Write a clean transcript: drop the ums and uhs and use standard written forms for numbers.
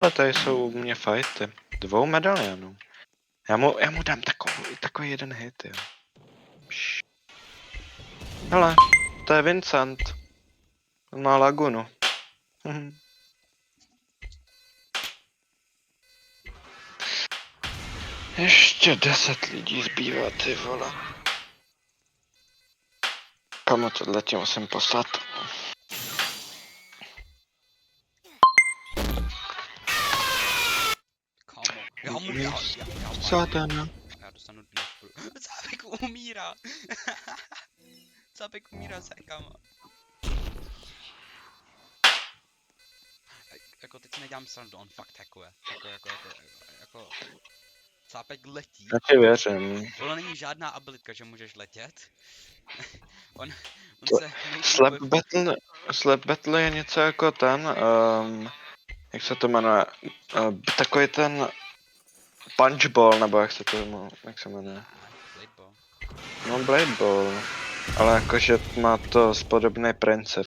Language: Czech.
Ale tady jsou u mě fighty. 2 medalionů. Já mu dám takový jeden hit, jo. Hele, to je Vincent. On má lagunu. Ještě 10 lidí zbývá, ty vole. Komu tohle tím musím poslat? Kámo, já mu Satana. já dostanu dnes. Zápek umírá. Zápek umírá se, kámo. Jako teď si nedělám srandu, on fakt hackuje. Jako Zápek letí. Já ti věřím. Tohle není žádná abilitka, že můžeš letět. on To- se nejprve... Slap battle je něco jako ten, jak se to jmenuje, takový ten punch ball, nebo jak se jmenuje. Blade Ball. No Blade Ball, ale jakože má to podobný princip.